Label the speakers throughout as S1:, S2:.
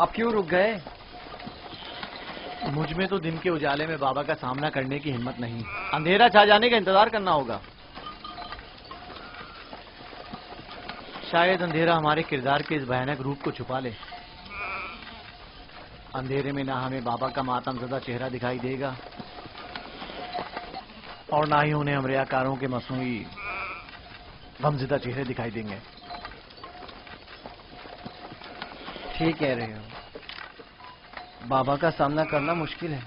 S1: اب کیوں رک گئے؟
S2: مجھ میں تو دن کے اجالے میں بابا کا سامنا کرنے کی ہمت نہیں، اندھیرا چھا جانے کا انتظار کرنا ہوگا۔ شاید اندھیرا ہمارے کردار کے اس بھیانک روپ کو چھپا لے۔ اندھیرے میں نہ ہمیں بابا کا ماتم زدہ چہرہ دکھائی دے گا اور نہ ہی انہیں ہم ریاکاروں کے مصنوعی غمزدہ چہرے دکھائی دیں گے۔
S1: ٹھیک کہہ رہے ہو، بابا کا سامنا کرنا مشکل ہے۔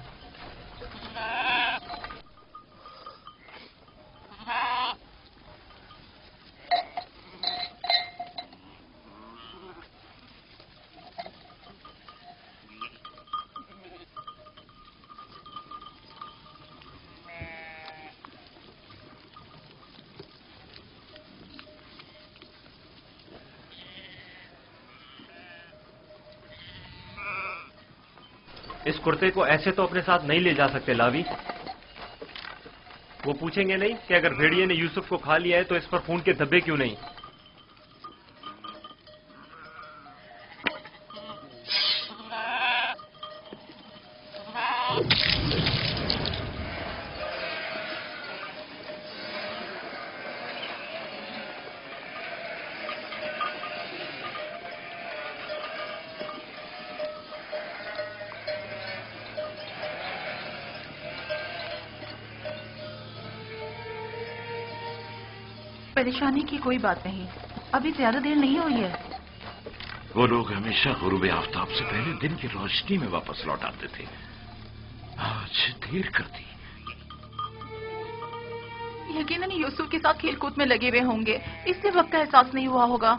S3: اس کرتے کو ایسے تو اپنے ساتھ نہیں لے جا سکتے لاوی۔ وہ پوچھیں گے نہیں کہ اگر بھیڑیے نے یوسف کو کھا لیا ہے تو اس پر خون کے دھبے کیوں نہیں؟
S4: پریشانی کی کوئی بات نہیں، ابھی زیادہ دیر نہیں ہوئی ہے۔
S5: وہ لوگ ہمیشہ غروب آفتاب سے پہلے دن کی روشنی میں واپس لوٹ آتے تھے، آج دیر کر دی۔
S4: یقیناً یوسف کے ساتھ کھیل کود میں لگے ہوئے ہوں گے، اس لیے وقت کا احساس نہیں ہوا ہوگا۔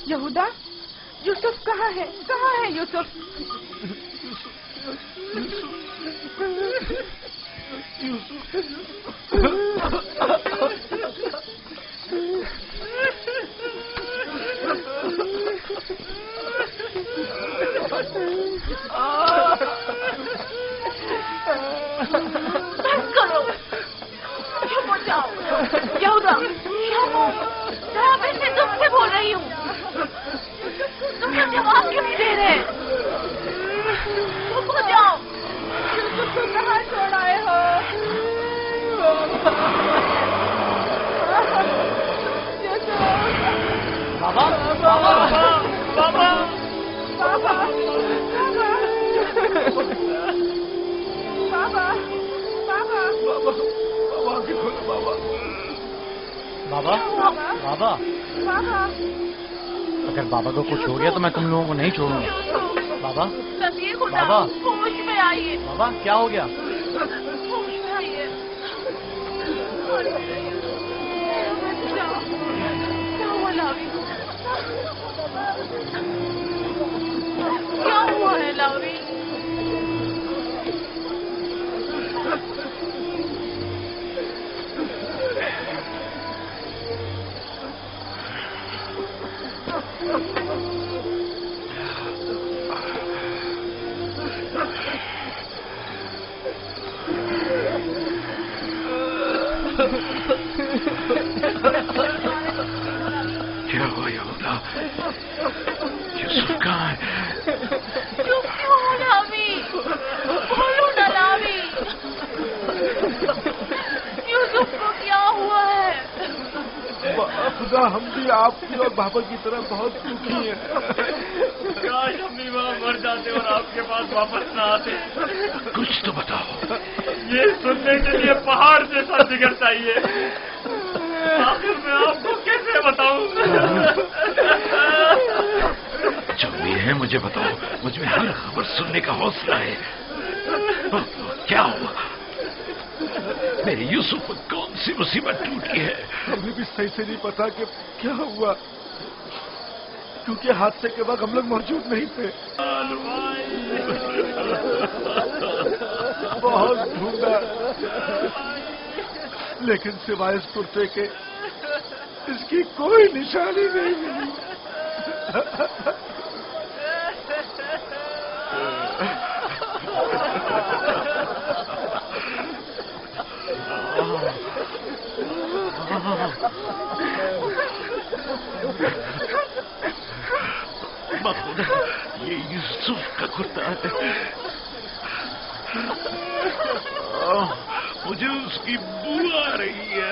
S6: یہودا، یوسف کہاں ہے؟ کہاں ہے یوسف؟
S4: یہودا، میں تم سے بول رہی ہوں، تم کیا جواب کیوں نہیں دے رہے؟ چپ ہو جاؤ۔
S6: یوسف کو کہاں چھوڑ آئے ہو؟
S2: بابا بابا بابا
S6: بابا بابا
S2: بابا بابا
S6: بابا،
S2: اگر بابا کو کچھ ہو گیا تو میں تم لوگوں کو نہیں چھوڑوں گا۔ بابا
S4: بابا ہوش میں آئیے۔
S2: بابا کیا ہو گیا؟
S4: ہوش میں آئیے۔ کیا ہوا لاوی؟ کیا ہوا ہے لاوی؟
S5: क्या हुआ यहूदा? यूसुफ कहाँ है?
S4: चुप क्यों हो लावी? बोलो ना लावी। यूसुफ को क्या हुआ है?
S7: खुदा, हम भी आपकी और बाबा की तरह बहुत दुखी हैं।
S3: काश हम भी वहाँ मर जाते और आपके पास वापस न आते।
S5: कुछ तो बताओ।
S3: ये सुनने के लिए पहाड़ जैसा जिगर चाहिए। आखिर मैं आपको कैसे बताऊं?
S5: जो भी है मुझे बताओ। मुझ में हर खबर सुनने का हौसला है। क्या हुआ? मेरे यूसुफ को कौन सी मुसीबत टूटी है?
S7: हमें भी सही से नहीं पता कि क्या हुआ, क्योंकि हादसे के वक्त हम लोग मौजूद नहीं थे। बहुत ढूंढा, लेकिन सिवाय इस कुर्ते के इसकी कोई निशानी नहीं मिली।
S5: मखुदा, ये यूसुफ का कुर्ता है। मुझे उसकी बू आ रही है।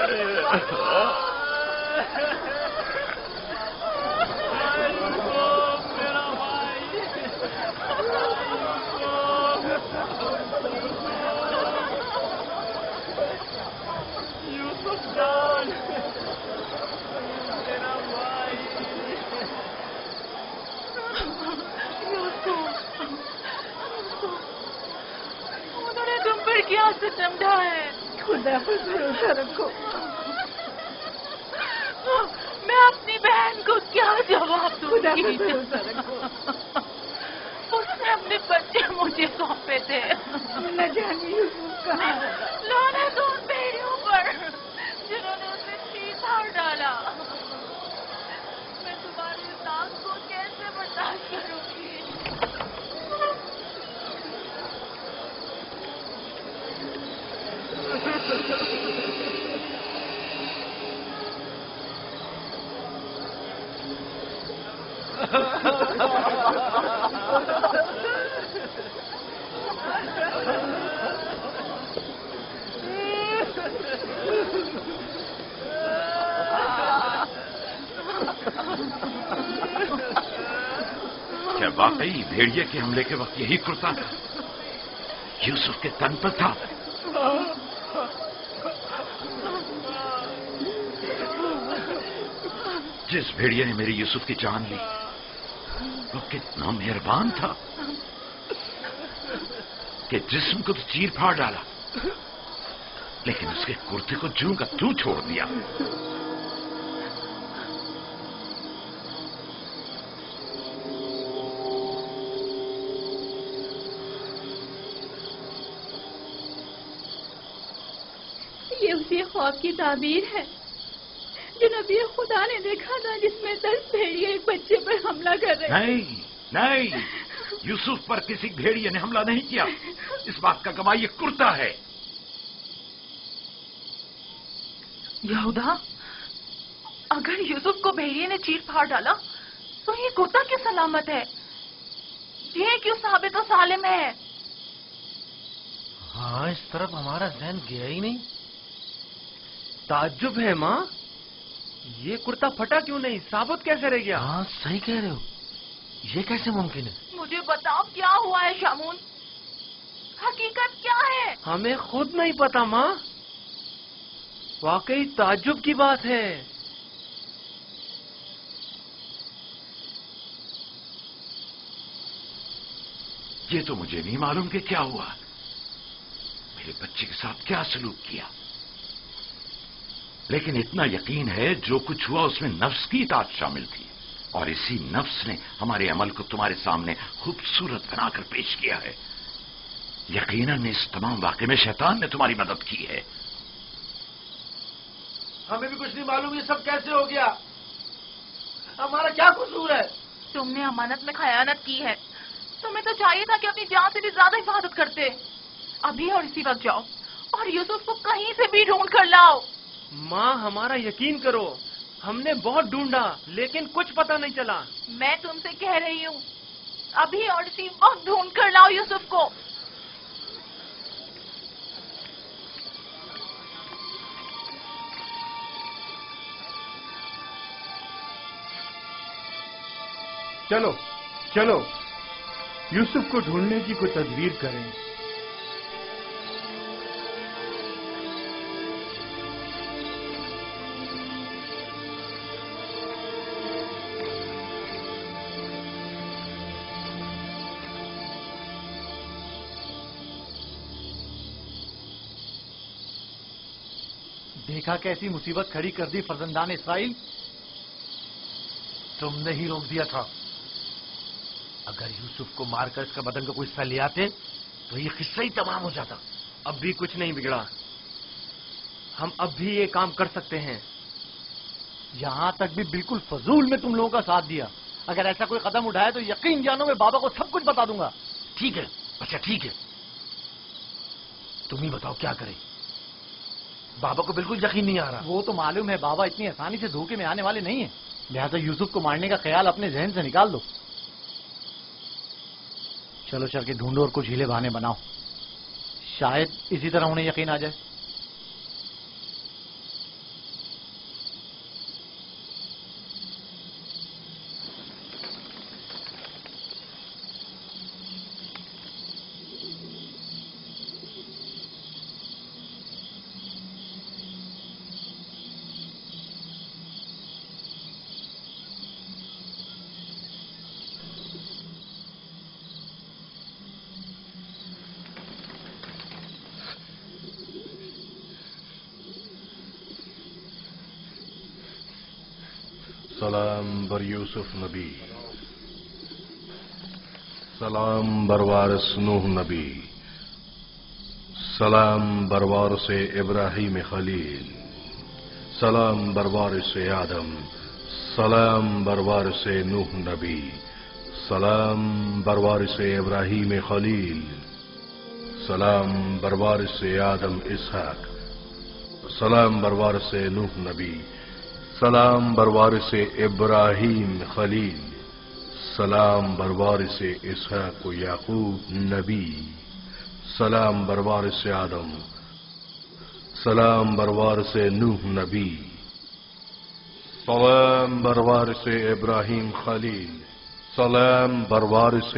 S4: उन्होंने तुम पर क्या सितम ढाया है?
S6: खुदा पर भरोसा रखो।
S4: मैं अपनी बहन को क्या जवाब
S6: खुदा पर
S4: दूंगी?
S6: भरोसा रखो।
S4: उसने अपने बच्चे मुझे सौंपे थे।
S6: न जाने यूसुफ कहाँ है।
S4: लानत उन भेड़ियों पर जिन्होंने उसे चीर फाड़ डाला। मैं तुम्हारी इस आग को कैसे बर्दाश्त करूंगी?
S5: क्या वाकई भेड़िए के हमले के वक्त यही कुर्ता यूसुफ के तन पर था? जिस भेड़िए ने मेरी यूसुफ की जान ली वो कितना मेहरबान था कि जिस्म को तो चीर फाड़ डाला, लेकिन उसके कुर्ते को जूं का तू छोड़ दिया।
S6: ये उसी ख्वाब की ताबीर है जो नबी खुदा ने देखा था, जिसमें 10 भेड़िए एक बच्चे पर हमला कर रहे।
S5: नहीं नहीं, यूसुफ पर किसी भेड़िए ने हमला नहीं किया। इस बात का गवाह ये कुर्ता है।
S4: यहूदा, अगर यूसुफ को भेड़िए ने चीर फाड़ डाला तो ये कुर्ता क्यों सलामत है? ये क्यों साबित और सालिम है?
S1: हाँ, इस तरफ हमारा ज़हन गया ही नहीं। ताज्जुब है माँ, ये कुर्ता फटा क्यों नहीं, साबुत कैसे रह गया? हाँ सही कह रहे हो, ये कैसे मुमकिन है?
S4: मुझे बताओ क्या हुआ है शामून, हकीकत क्या है?
S1: हमें खुद नहीं पता माँ, वाकई ताज्जुब की बात है।
S5: ये तो मुझे नहीं मालूम कि क्या हुआ, मेरे बच्चे के साथ क्या सलूक किया, लेकिन इतना यकीन है जो कुछ हुआ उसमें नफ्स की इताअत शामिल थी, और इसी नफ्स ने हमारे अमल को तुम्हारे सामने खूबसूरत बनाकर पेश किया है। यकीनन इस तमाम वाक़े में शैतान ने तुम्हारी मदद की है।
S7: हमें भी कुछ नहीं मालूम ये सब कैसे हो गया, हमारा क्या कसूर है?
S4: तुमने अमानत में खयानत की है, तुम्हें तो चाहिए था कि अपनी जान से भी ज्यादा हिफाजत करते। अभी और इसी वक्त जाओ और यूसुफ को कहीं से भी ढूंढ कर लाओ।
S1: माँ हमारा यकीन करो, ہم نے بہت ڈھونڈا لیکن کچھ پتہ نہیں چلا.
S4: میں تم سے کہہ رہی ہوں ابھی اور اسی وقت ڈھونڈ کر لاؤ یوسف کو.
S7: چلو چلو یوسف کو ڈھونڈنے کی کوئی تدبیر کریں.
S2: دیکھا کیسی مصیبت کھڑی کر دی فرزندان اسرائیل.
S8: تم نے ہی روک دیا تھا. اگر یوسف کو مار کر اس کا بدن کا کوئی حصہ لے آتے تو یہ قصہ ہی تمام ہو جاتا.
S1: اب بھی کچھ نہیں بگڑا. ہم اب بھی یہ کام کر سکتے ہیں.
S2: یہاں تک بھی بالکل فضول میں تم لوگوں کا ساتھ دیا. اگر ایسا کوئی قدم اٹھایا تو یقین جانو میں بابا کو سب کچھ بتا دوں گا.
S8: ٹھیک ہے. اچھا ٹھیک ہے, تم ہی بتاؤ کیا کریں. بابا کو بالکل یقین نہیں آ رہا.
S2: وہ تو معلوم ہے بابا اتنی آسانی سے دھوکے میں آنے والے نہیں ہیں. لہذا یوسف کو مارنے کا خیال اپنے ذہن سے نکال دو. چلو چل کے ڈھونڈو اور کچھ ہیلے بہانے بناؤ. شاید اسی طرح انہیں یقین آ جائے.
S9: سلام بر یوسف نبی، سلام بر وارث نوح نبی، سلام بر وارث ابراہیم خلیل، سلام بر وارث آدم، سلام بر وارث نوح نبی، سلام بر وارث ابراہیم خلیل، سلام بر وارث آدم اسحاق، سلام بر وارث نوح نبی، سلام بر وارث ابراہیم خلیل، سلام بر وارث اسحاق و یعقوب نبی، سلام بر وارث آدم، سلام بر وارث نوح نبی، سلام بر وارث ابراہیم خلیل، سلام بر وارث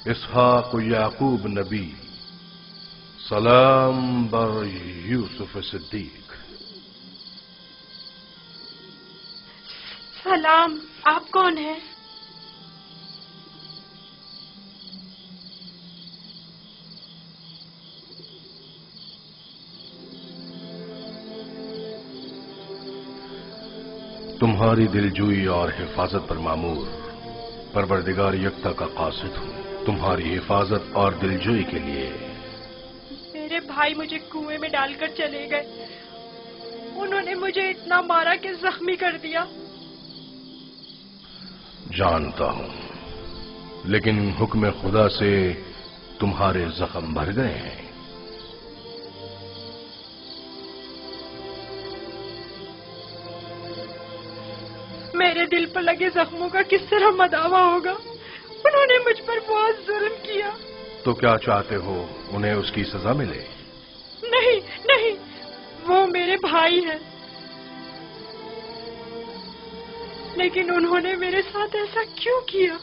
S9: اسحاق و یعقوب نبی، سلام بر یوسف صدیق.
S6: سلام، آپ کون ہیں؟
S9: تمہاری دلجوئی اور حفاظت پر مامور پروردگار یکتا کا قاصد ہوں. تمہاری حفاظت اور دلجوئی کے لیے
S6: میرے بھائی مجھے کنویں میں ڈال کر چلے گئے. انہوں نے مجھے اتنا مارا کہ زخمی کر دیا.
S9: جانتا ہوں، لیکن حکم خدا سے تمہارے زخم بھر گئے ہیں.
S6: میرے دل پر لگے زخموں کا کس طرح مداوا ہوگا؟ انہوں نے مجھ پر بہت ظلم کیا.
S9: تو کیا چاہتے ہو انہیں اس کی سزا ملے؟
S6: نہیں نہیں، وہ میرے بھائی ہیں، لیکن انہوں نے میرے ساتھ ایسا کیوں کیا؟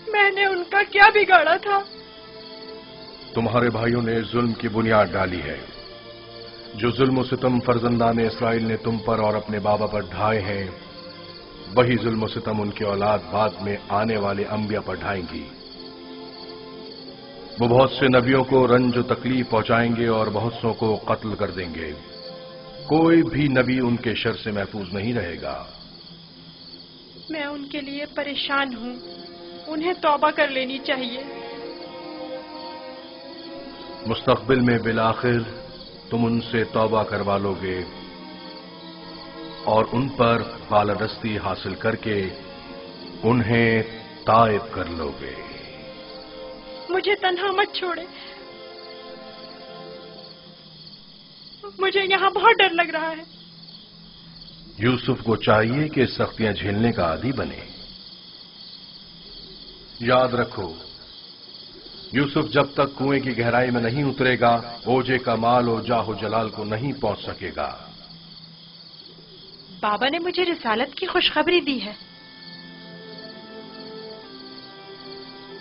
S6: میں نے ان کا کیا بگاڑا تھا؟
S9: تمہارے بھائیوں نے ظلم کی بنیاد ڈالی ہے. جو ظلم و ستم فرزندان اسرائیل نے تم پر اور اپنے بابا پر ڈھائے ہیں، وہی ظلم و ستم ان کی اولاد بعد میں آنے والے انبیاء پر ڈھائیں گی. وہ بہت سے نبیوں کو رنج و تکلیف پہنچائیں گے اور بہت سوں کو قتل کر دیں گے. کوئی بھی نبی ان کے شر سے محفوظ نہیں رہے گا.
S6: میں ان کے لیے پریشان ہوں. انہیں توبہ کر لینی چاہیے.
S9: مستقبل میں بالآخر تم ان سے توبہ کروا لو گے اور ان پر بالادستی حاصل کر کے انہیں تائب کر لو گے.
S6: مجھے تنہا مت چھوڑے. مجھے یہاں بہت ڈر لگ رہا ہے.
S9: यूसुफ को चाहिए कि सख्तियां झेलने का आदी बने। याद रखो, यूसुफ जब तक कुएं की गहराई में नहीं उतरेगा, ओजे का माल और जाहो जलाल को नहीं पहुंच सकेगा।
S10: बाबा ने मुझे रिसालत की खुशखबरी दी है।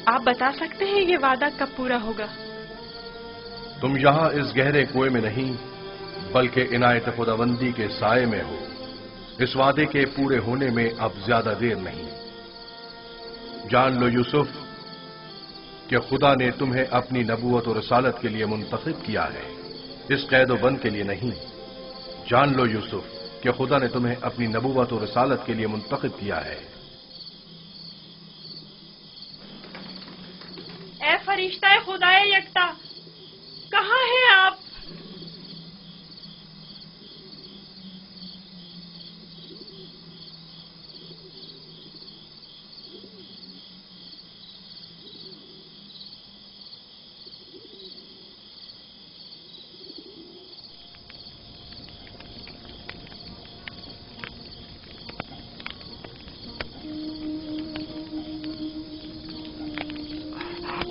S10: आप बता सकते हैं ये वादा कब पूरा होगा?
S9: तुम यहां इस गहरे कुएं में नहीं, बल्कि इनायत खुदाबंदी के साए में हो। इस वादे के पूरे होने में अब ज्यादा देर नहीं। जान लो यूसुफ कि खुदा ने तुम्हें अपनी नबूवत और रसालत के लिए मुंतखब किया है, इस कैद बंद के लिए नहीं। जान लो यूसुफ कि खुदा ने तुम्हें अपनी नबूवत और रसालत के लिए मुंतखब किया है।
S10: ए फरिश्ता खुदाए यकता, कहाँ हैं आप?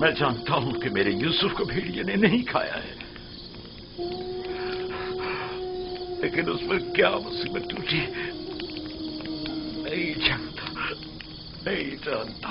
S5: मैं जानता हूं कि मेरे यूसुफ को भेड़िए ने नहीं खाया है, लेकिन उस पर क्या मुसीबत टूटी नहीं जानता, नहीं जानता।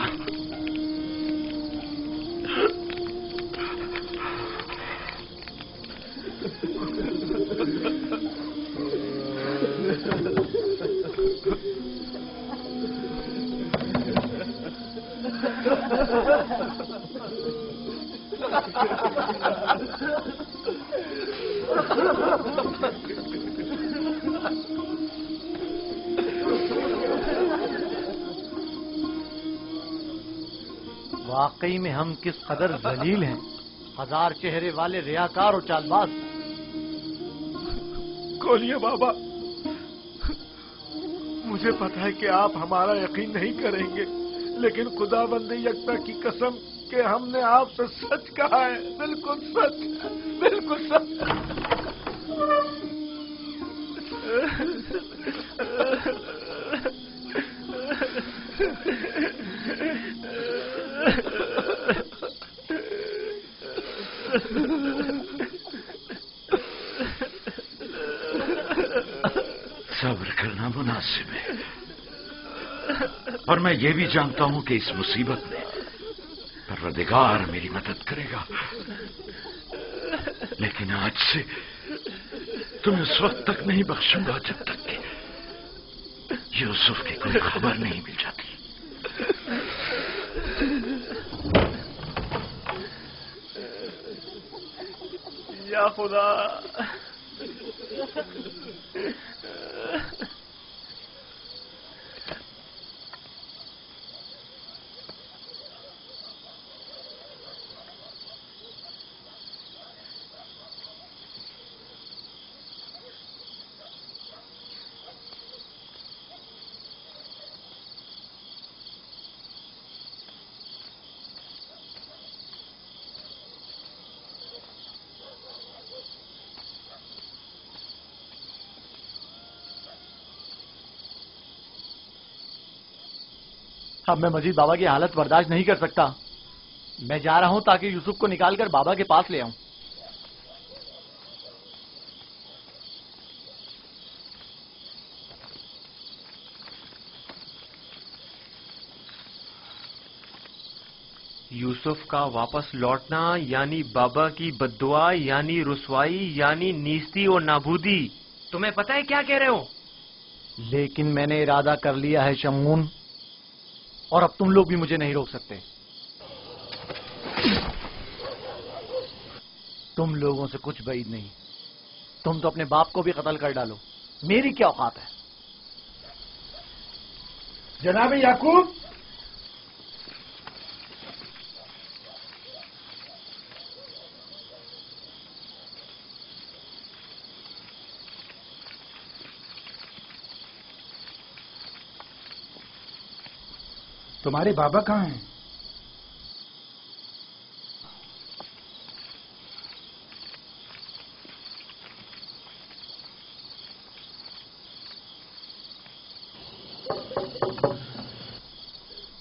S2: वाकई में हम किस कदर जलील हैं, हजार चेहरे वाले रियाकार और चालबाज।
S7: खोलिए बाबा, मुझे पता है कि आप हमारा यकीन नहीं करेंगे, लेकिन खुदाबंदी यकता की कसम कि हमने आपसे सच कहा है, बिल्कुल सच, बिल्कुल सच।
S5: सब्र करना मुनासिब है, और मैं ये भी जानता हूं कि इस मुसीबत में परवरदिगार मेरी मदद करेगा। लेकिन आज से तुम्हें उस वक्त तक नहीं बख्शूंगा जब तक कि यूसुफ की कोई खबर नहीं मिल जाती।
S3: या खुदा,
S2: अब मैं मजीद बाबा की हालत बर्दाश्त नहीं कर सकता। मैं जा रहा हूं ताकि यूसुफ को निकालकर बाबा के पास ले आऊं।
S1: यूसुफ का वापस लौटना यानी बाबा की बद्दुआ, यानी रुसवाई, यानी नीस्ती और नाबूदी। तुम्हें पता है क्या कह रहे हो?
S2: लेकिन मैंने इरादा कर लिया है शमून, और अब तुम लोग भी मुझे नहीं रोक सकते। तुम लोगों से कुछ बैद नहीं। तुम तो अपने बाप को भी कत्ल कर डालो, मेरी क्या औकात है?
S7: जनाब याकूब, तुम्हारे बाबा कहाँ हैं?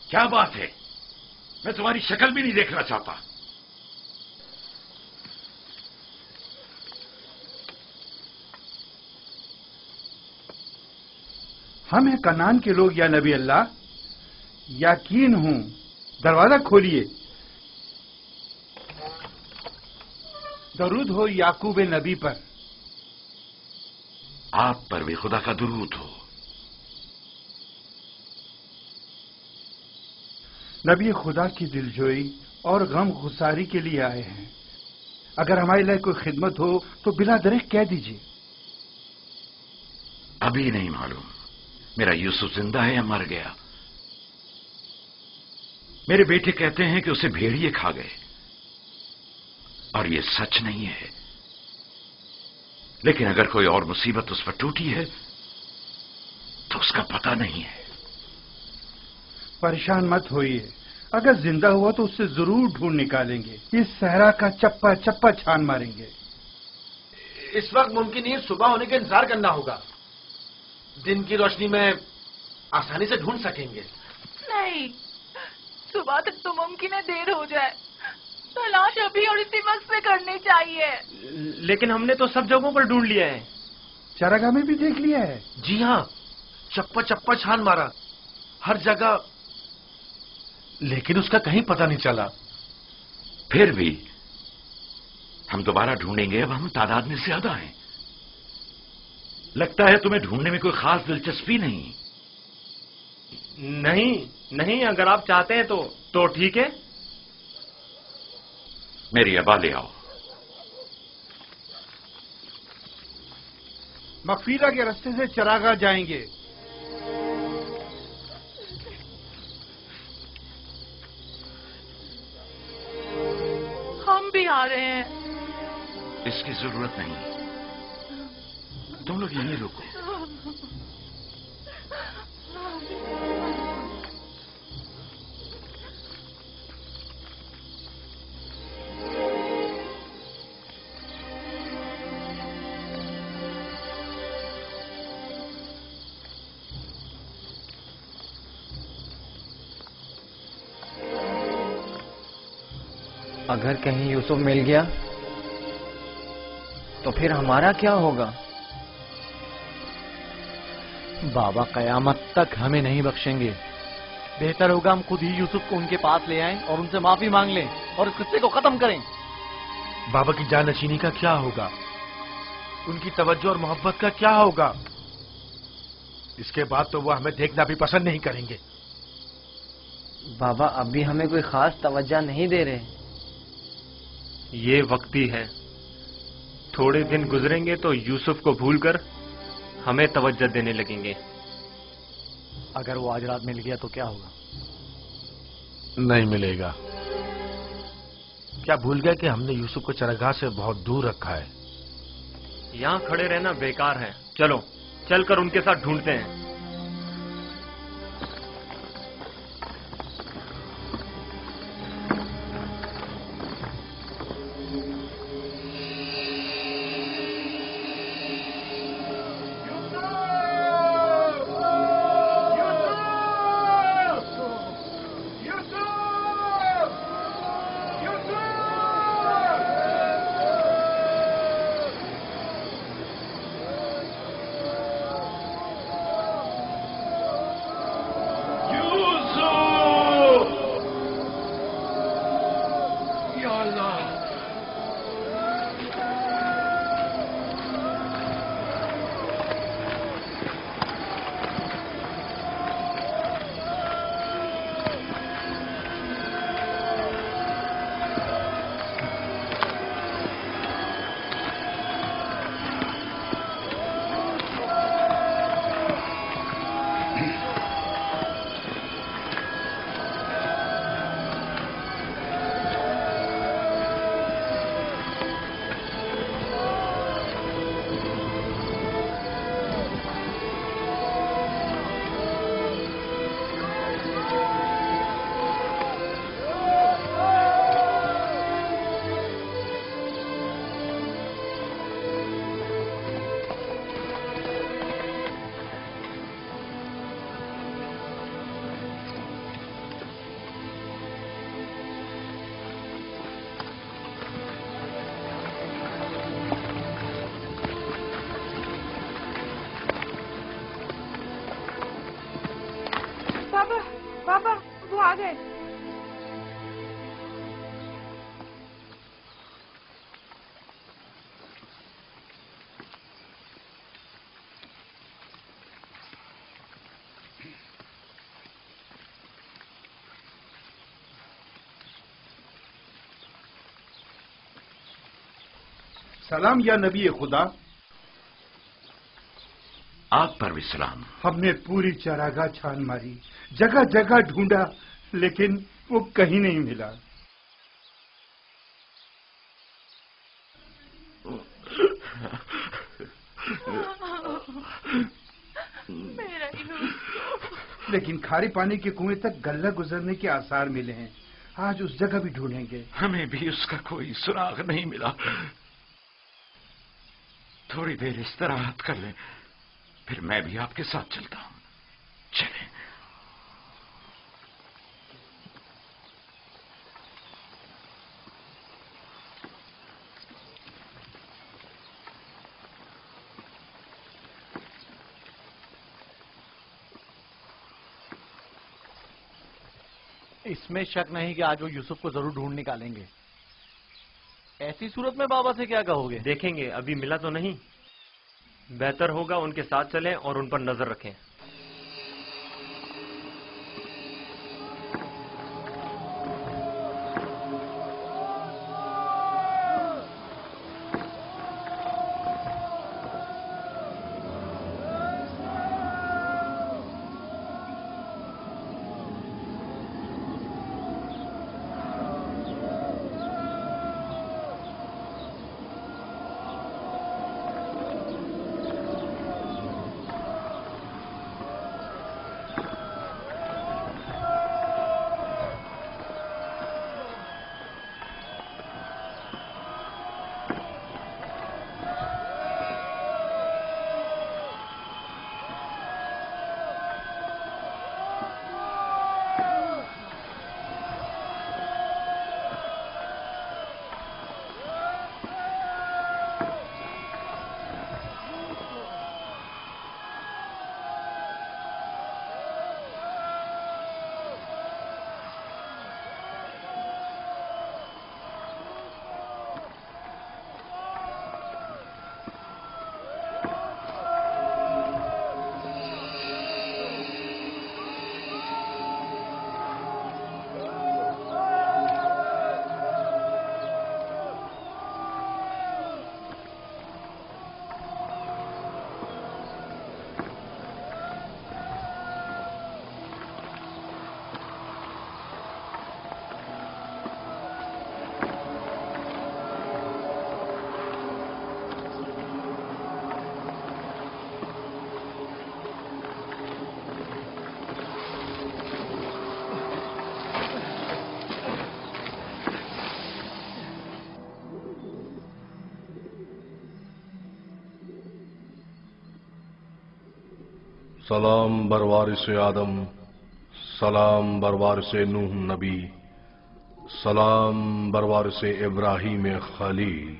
S5: क्या बात है? मैं तुम्हारी शक्ल भी नहीं देखना चाहता।
S11: हम हैं कनान के लोग या नबी अल्लाह, यकीन हूं, दरवाजा खोलिए। दरूद हो याकूब नबी पर।
S5: आप पर भी खुदा का दुरूद हो।
S11: नबी खुदा की दिलजोई और गम गुसारी के लिए आए हैं। अगर हमारे लिए कोई खिदमत हो तो बिला दरेक कह दीजिए।
S5: अभी नहीं मालूम मेरा यूसुफ जिंदा है या मर गया। मेरे बेटे कहते हैं कि उसे भेड़िए खा गए, और ये सच नहीं है। लेकिन अगर कोई और मुसीबत उस पर टूटी है तो उसका पता नहीं है।
S11: परेशान मत होइए, अगर जिंदा हुआ तो उससे जरूर ढूंढ निकालेंगे। इस सहरा का चप्पा चप्पा छान मारेंगे।
S8: इस वक्त मुमकिन नहीं, सुबह होने का इंतजार करना होगा। दिन की रोशनी में आसानी से ढूंढ सकेंगे।
S4: नहीं, सुबह तक तो मुमकिन है देर हो जाए। तलाश अभी और इसी वक्त से करनी चाहिए।
S1: लेकिन हमने तो सब जगहों पर ढूंढ लिया है।
S11: चरागाह में भी देख लिया है।
S8: जी हाँ, चप्पा चप्पा छान मारा हर जगह, लेकिन उसका कहीं पता नहीं चला।
S5: फिर भी हम दोबारा ढूंढेंगे। अब हम तादाद में ज्यादा हैं। लगता है तुम्हें ढूंढने में कोई खास दिलचस्पी नहीं।
S1: नहीं, अगर आप चाहते हैं तो ठीक है।
S5: मेरी अबा ले आओ।
S11: मगफीरा के रास्ते से चरागाह जाएंगे।
S4: हम भी आ रहे हैं।
S5: इसकी जरूरत नहीं, तुम लोग यहीं रुको।
S12: अगर कहीं यूसुफ मिल गया तो फिर हमारा क्या होगा?
S2: बाबा कयामत तक हमें नहीं बख्शेंगे। बेहतर होगा हम खुद ही यूसुफ को उनके पास ले आएं और उनसे माफी मांग लें और इस किस्से को खत्म करें।
S8: बाबा की जानशीनी का क्या होगा? उनकी तवज्जो और मोहब्बत का क्या होगा? इसके बाद तो वो हमें देखना भी पसंद नहीं करेंगे।
S12: बाबा अभी हमें कोई खास तवज्जो नहीं दे रहे।
S1: ये वक्ती है। थोड़े दिन गुजरेंगे तो यूसुफ को भूलकर हमें तवज्जो देने लगेंगे।
S2: अगर वो आज रात मिल गया तो क्या होगा?
S8: नहीं मिलेगा। क्या भूल गया कि हमने यूसुफ को चरागाह से बहुत दूर रखा है?
S1: यहाँ खड़े रहना बेकार है। चलो चलकर उनके साथ ढूंढते हैं।
S10: पापा वो आ गए।
S11: सलाम या नबी खुदा।
S5: आप पर भी सलाम।
S11: हमने पूरी चरागाह छान मारी, जगह जगह ढूंढा, लेकिन वो कहीं नहीं मिला।
S4: मेरा यूसुफ।
S11: लेकिन खारे पानी के कुएं तक गल्ला गुजरने के आसार मिले हैं। आज उस जगह भी ढूंढेंगे।
S5: हमें भी उसका कोई सुराग नहीं मिला। थोड़ी देर इस्तराहत कर लें, फिर मैं भी आपके साथ चलता हूं। चलें।
S2: इसमें शक नहीं कि आज वो यूसुफ को जरूर ढूंढ निकालेंगे। ऐसी सूरत में बाबा से क्या कहोगे?
S1: देखेंगे, अभी मिला तो नहीं। बेहतर होगा उनके साथ चलें और उन पर नजर रखें।
S9: सलाम बरवारिस आदम, सलाम बरवारिस नूह नबी, सलाम बरवारिस इब्राहिम खलील।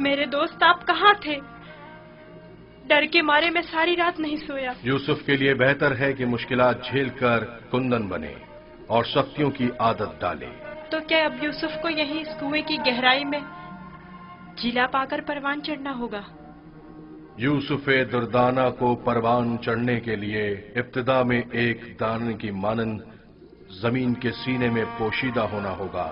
S10: मेरे दोस्त आप कहाँ थे? डर के मारे मैं सारी रात नहीं सोया।
S9: यूसुफ के लिए बेहतर है कि मुश्किलात झेलकर कुंदन बने और सख्तियों की आदत डाले।
S10: तो क्या अब यूसुफ को यहीं इस कुएं की गहराई में जिला पाकर परवान चढ़ना होगा?
S9: यूसुफ दुर्दाना को परवान चढ़ने के लिए इब्तिदा में एक दाने की मानंद जमीन के सीने में पोशीदा होना होगा,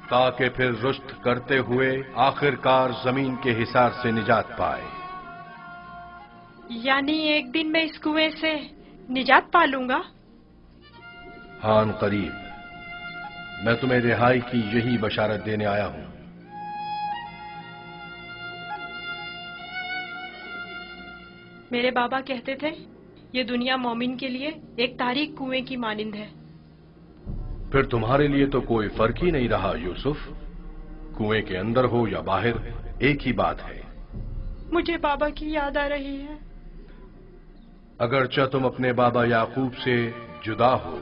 S9: ताकि फिर रुश्त करते हुए आखिरकार जमीन के हिसार से निजात पाए।
S10: यानी एक दिन मैं इस कुएं से निजात पा लूंगा?
S9: हान करीब। मैं तुम्हें रिहाई की यही बशारत देने आया हूं।
S10: मेरे बाबा कहते थे ये दुनिया मोमिन के लिए एक तारीक कुएं की मानिंद है।
S9: फिर तुम्हारे लिए तो कोई फर्क ही नहीं रहा यूसुफ। कुएं के अंदर हो या बाहर, एक ही बात है।
S10: मुझे बाबा की याद आ रही है।
S9: अगरचा तुम अपने बाबा याकूब से जुदा हो,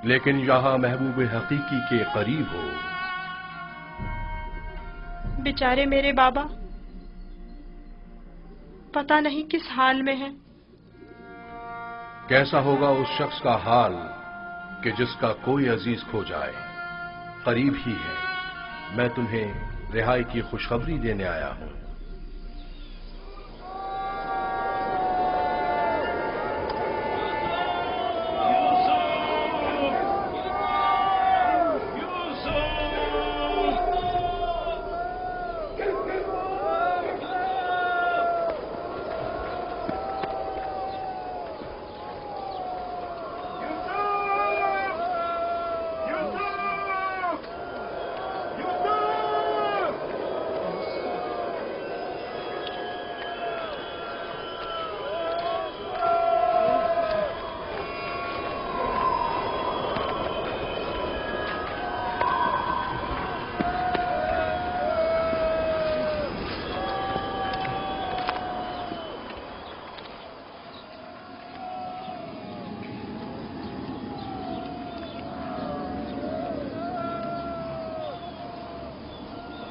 S9: लेकिन यहां महबूब हकीकी के करीब हो।
S10: बेचारे मेरे बाबा पता नहीं किस हाल में हैं।
S9: कैसा होगा उस शख्स का हाल कि जिसका कोई अजीज खो जाए। करीब ही है, मैं तुम्हें रिहाई की खुशखबरी देने आया हूं।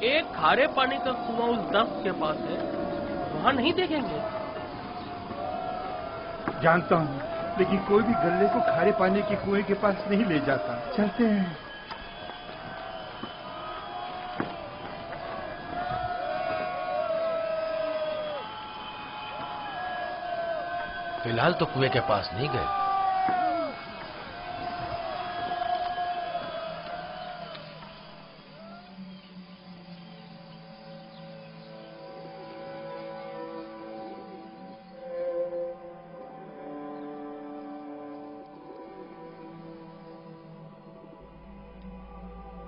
S3: एक खारे पानी का कुआं उस दस्त के पास है, वहां नहीं देखेंगे?
S11: जानता हूँ, लेकिन कोई भी गल्ले को खारे पानी के कुएं के पास नहीं ले जाता। चलते हैं।
S8: फिलहाल तो कुएं के पास नहीं गए।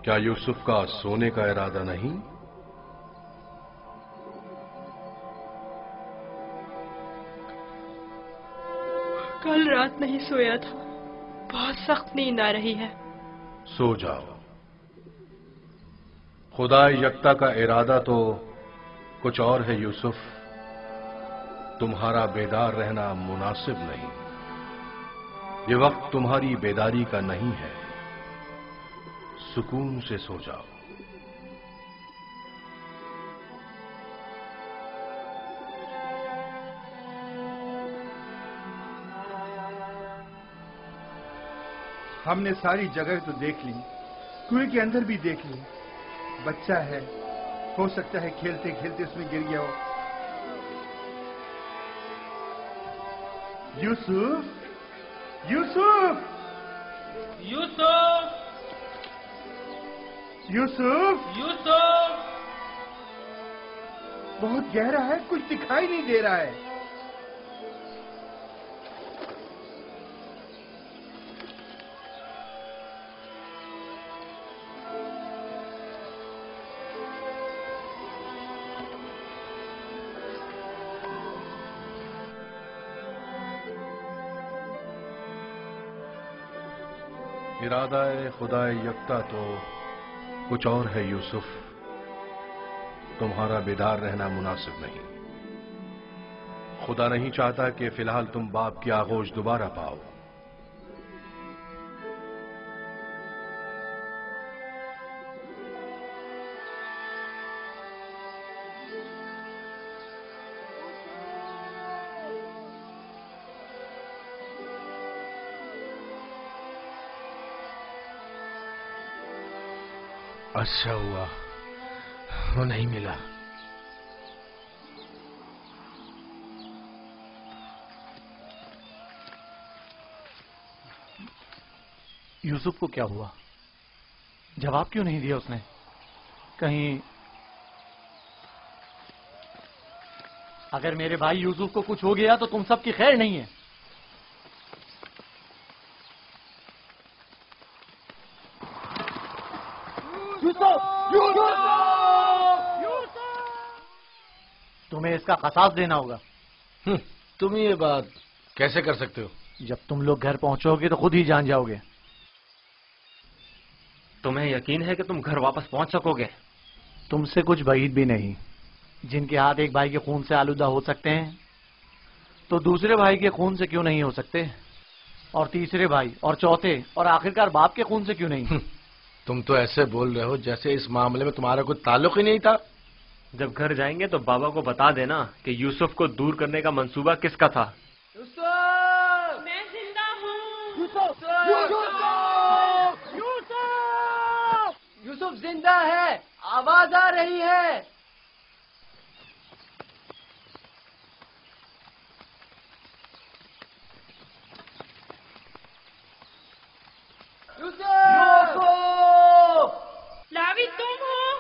S9: क्या यूसुफ का सोने का इरादा नहीं?
S10: कल रात नहीं सोया था, बहुत सख्त नींद आ रही है।
S9: सो जाओ। खुदा यकता का इरादा तो कुछ और है यूसुफ, तुम्हारा बेदार रहना मुनासिब नहीं। ये वक्त तुम्हारी बेदारी का नहीं है, सुकून से सो जाओ।
S11: हमने सारी जगह तो देख ली, कुएं के अंदर भी देख ली। बच्चा है, हो सकता है खेलते खेलते उसमें गिर गया हो। यूसुफ, यूसुफ,
S3: यूसुफ,
S11: यूसुफ,
S3: यूसुफ!
S11: बहुत गहरा है, कुछ दिखाई नहीं दे रहा है।
S9: इरादा खुदा यकता तो कुछ और है यूसुफ, तुम्हारा बेदार रहना मुनासिब नहीं। खुदा नहीं चाहता कि फिलहाल तुम बाप की आगोश दोबारा पाओ।
S8: अच्छा हुआ वो नहीं मिला।
S2: यूसुफ को क्या हुआ? जवाब क्यों नहीं दिया उसने? कहीं अगर मेरे भाई यूसुफ को कुछ हो गया तो तुम सबकी खैर नहीं है। तुम्हें इसका कसास देना होगा।
S8: तुम ये बात कैसे कर सकते हो?
S2: जब तुम लोग घर पहुंचोगे तो खुद ही जान जाओगे।
S1: तुम्हें यकीन है कि तुम घर वापस पहुंच सकोगे?
S2: तुमसे कुछ بعید भी नहीं। जिनके हाथ एक भाई के खून से आलूदा हो सकते हैं तो दूसरे भाई के खून से क्यों नहीं हो सकते? और तीसरे भाई और चौथे और आखिरकार बाप के खून से क्यों नहीं?
S8: तुम तो ऐसे बोल रहे हो जैसे इस मामले में तुम्हारा कोई ताल्लुक ही नहीं था।
S1: जब घर जाएंगे तो बाबा को बता देना कि यूसुफ को दूर करने का मंसूबा किसका था।
S10: मैं
S2: یوسف زندہ ہے، آواز آ رہی ہے۔
S10: لاوی تم ہو؟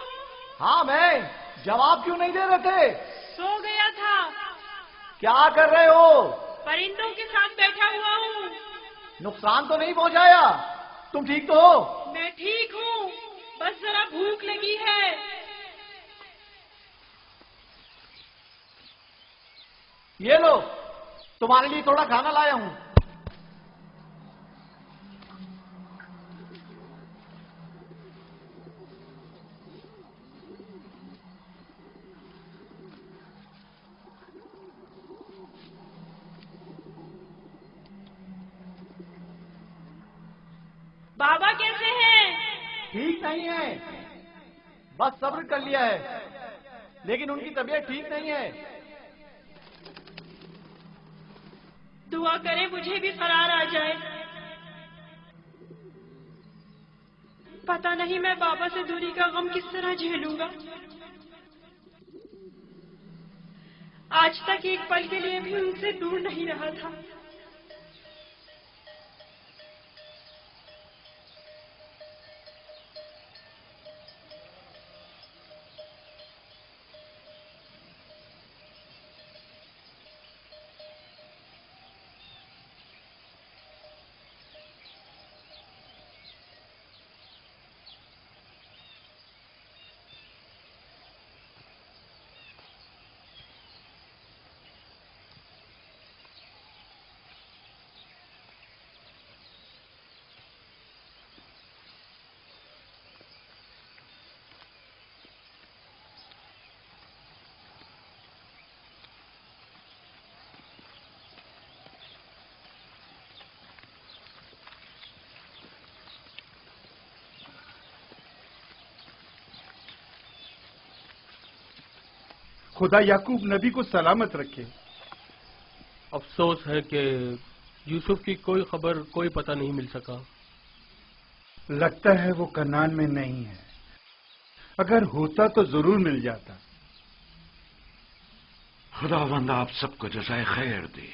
S2: ہاں میں، جواب کیوں نہیں دے رہے تھے؟
S10: سو گیا تھا۔
S2: کیا کر رہے ہو؟
S10: پرندوں کے ساتھ بیٹھا ہوا ہوں۔
S2: نقصان تو نہیں پہنچایا؟ تم ٹھیک تو ہو؟
S10: میں ٹھیک ہوں، بس ذرا بھوک لگی ہے۔
S2: یہ لو، تمہارے لیے تھوڑا کھانا لایا ہوں۔
S10: بابا کیسے ہیں؟
S2: ٹھیک نہیں ہے، بس صبر کر لیا ہے، لیکن ان کی طبیعت ٹھیک نہیں ہے۔
S10: دعا کریں مجھے بھی قرار آ جائے۔ پتہ نہیں میں بابا سے دوری کا غم کس طرح جھیلوں گا۔ آج تک ایک پل کے لیے بھی ان سے دور نہیں رہا تھا۔
S11: خدا یعقوب نبی کو سلامت رکھے۔
S13: افسوس ہے کہ یوسف کی کوئی خبر، کوئی پتہ نہیں مل سکا۔
S11: لگتا ہے وہ کنعان میں نہیں ہے، اگر ہوتا تو ضرور مل جاتا۔
S5: خداوند آپ سب کو جزائے خیر دے۔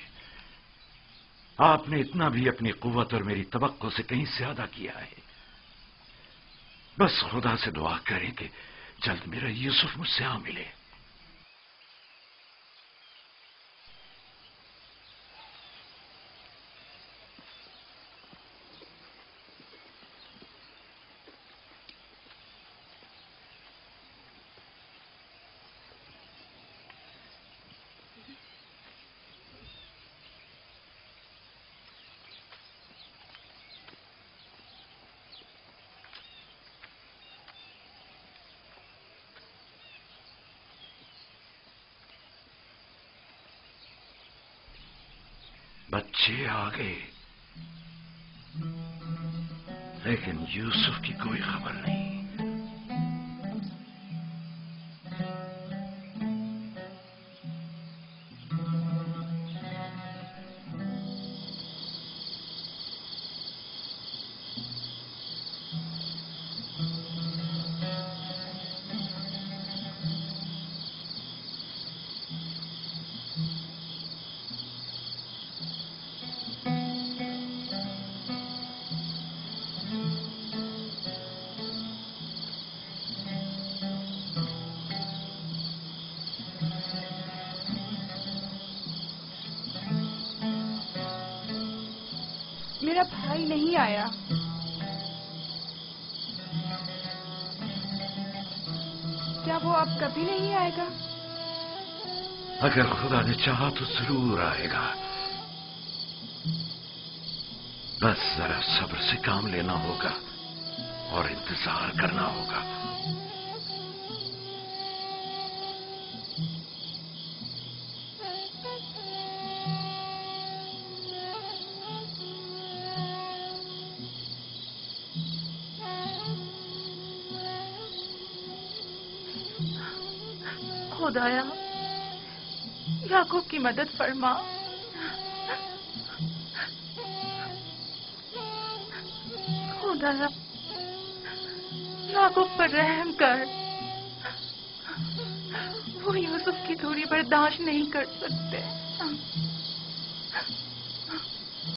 S5: آپ نے اتنا بھی اپنی قوت اور میری توقع سے کہیں زیادہ کیا ہے۔ بس خدا سے دعا کریں کہ جلد میرا یوسف مجھ سے آ ملے۔ بچے آ گئے، لیکن یوسف کی کوئی خبر نہیں۔
S4: میرا بھائی نہیں آیا۔ کیا وہ اب کبھی نہیں آئے گا؟
S5: اگر خدا نے چاہا تو ضرور آئے گا، بس ذرا صبر سے کام لینا ہوگا اور انتظار کرنا ہوگا۔
S4: خدایا یعقوب کی مدد فرما۔ खुदाया याकूब पर रहम कर, वो यूसुफ की दूरी बर्दाश्त नहीं कर सकते।